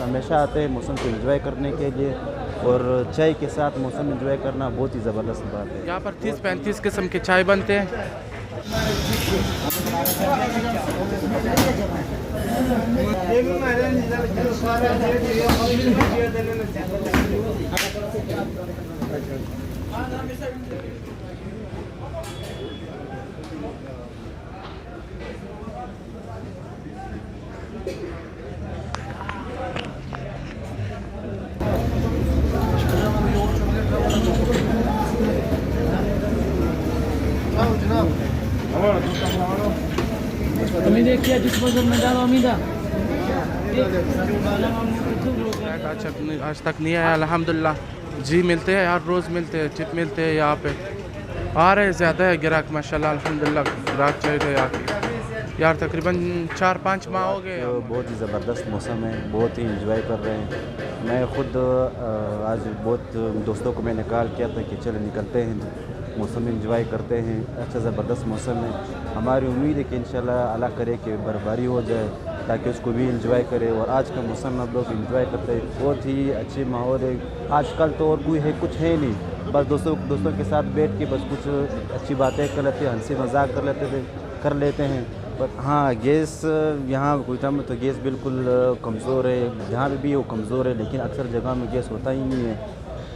हमेशा आते हैं मौसम को एंजॉय करने के लिए, और चाय के साथ मौसम एंजॉय करना बहुत ही ज़बरदस्त बात है। यहाँ पर 30-35 किस्म के चाय बनते हैं। आज तक नहीं आया अल्हम्दुलिल्लाह। जी मिलते हैं यार, रोज़ मिलते हैं, टिप मिलते हैं यहाँ पे। आ रहे ज़्यादा है ग्राहक माशाल्लाह अल्हम्दुलिल्लाह, ग्राहक चाहिए यार तकरीबन 4-5 माह हो गए। तो बहुत ही ज़बरदस्त मौसम है, बहुत ही इंजॉय कर रहे हैं। मैं ख़ुद आज बहुत दोस्तों को मैंने कॉल किया था कि चलो निकलते हैं, मौसम इंजॉय करते हैं। अच्छा ज़बरदस्त मौसम है। हमारी उम्मीद है कि इंशाल्लाह अल्लाह करे कि बर्फ़बारी हो जाए ताकि उसको भी इंजॉय करें। और आज का मौसम हम लोग इंजॉय करते हैं, बहुत ही अच्छी माहौल है। आजकल तो और कोई है कुछ है नहीं, बस दोस्तों के साथ बैठ के बस कुछ अच्छी बातें कर लेते हैं, हंसी मजाक कर लेते हैं। पर हाँ, गैस यहाँ कोयटा में तो गैस बिल्कुल कमज़ोर है, जहाँ पे भी वो कमज़ोर है, लेकिन अक्सर जगह में गैस होता ही नहीं है।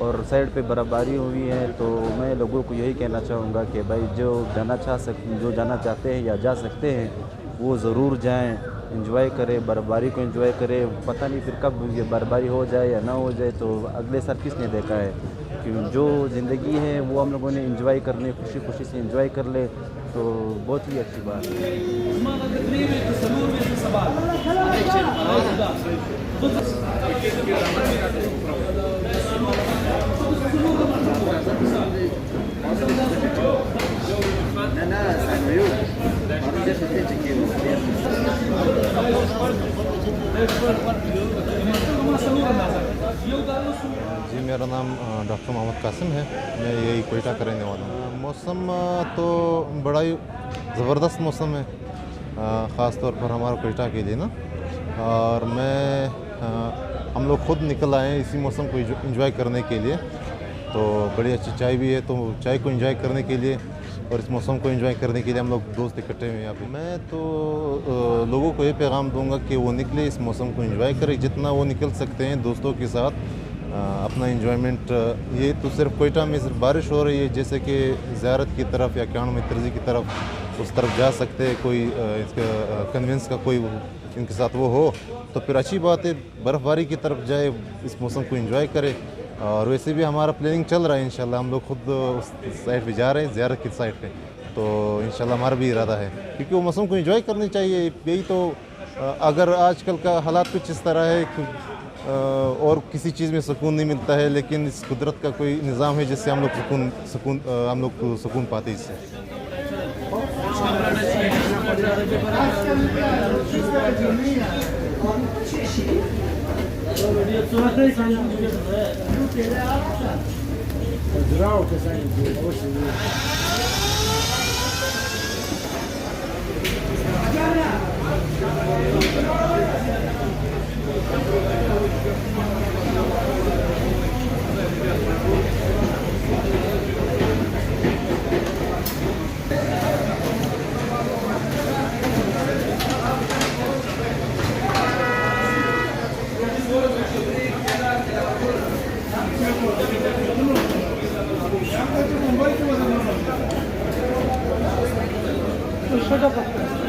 और साइड पे बर्फ़बारी हुई है, तो मैं लोगों को यही कहना चाहूँगा कि भाई जो जाना चाहते हैं या जा सकते हैं वो ज़रूर जाएं, इंजॉय करें, बर्फ़बारी को इंजॉय करें। पता नहीं फिर कब ये बर्फ़बारी हो जाए या ना हो जाए, तो अगले साल किसने देखा है कि जो ज़िंदगी है वो हम लोगों ने इंजॉय करनी, खुशी खुशी से इंजॉय कर ले, तो बहुत ही अच्छी बात है। जी, मेरा नाम डॉक्टर मोहम्मद कासिम है, मैं यही कोयटा का रहने वाला हूँ। मौसम तो बड़ा ही ज़बरदस्त मौसम है, ख़ास तौर पर हमारा कोयटा के लिए ना। और हम लोग ख़ुद निकल आए हैं इसी मौसम को इंजॉय करने के लिए। तो बड़ी अच्छी चाय भी है, तो चाय को इंजॉय करने के लिए और इस मौसम को एंजॉय करने के लिए हम लोग दोस्त इकट्ठे हुए हैं यहाँ पे। मैं तो लोगों को ये पैगाम दूंगा कि वो निकले, इस मौसम को एंजॉय करें, जितना वो निकल सकते हैं दोस्तों के साथ अपना एंजॉयमेंट। ये तो सिर्फ कोयटा में सिर्फ बारिश हो रही है, जैसे कि ज़ियारत की तरफ या क्याण में तरजी की तरफ उस तरफ जा सकते हैं, कोई इसका कन्वेंस का कोई इनके साथ वो हो तो फिर अच्छी बात है, बर्फ़बारी की तरफ जाए, इस मौसम को एंजॉय करे। और वैसे भी हमारा प्लानिंग चल रहा है, इंशाल्लाह हम लोग खुद उस साइड पे जा रहे हैं, ज़ियारत की साइड पे। तो इंशाल्लाह हमारा भी इरादा है, क्योंकि वो मौसम को एंजॉय करनी चाहिए। यही तो अगर आजकल का हालात कुछ इस तरह है और किसी चीज़ में सुकून नहीं मिलता है, लेकिन इस कुदरत का कोई निज़ाम है जिससे हम लोग सुकून पाते हैं इससे। Shut up.